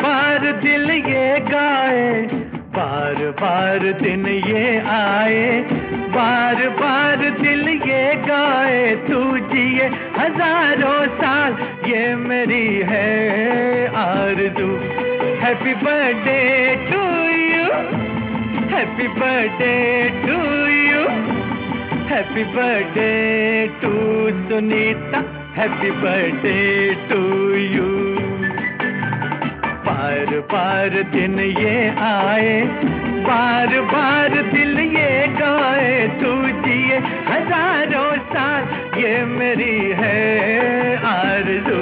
बार दिल ये गाए, बार बार दिन ये आए, बार बार दिल ये गाए, तू जिए हजारों साल, ये मेरी है आरज़ू। Happy birthday to you, happy birthday to you, happy birthday to Sunita, happy birthday to you. बार बार दिन ये आए, बार बार दिल ये गाए, तू जिए हजारों साल, ये मेरी है आरज़ू।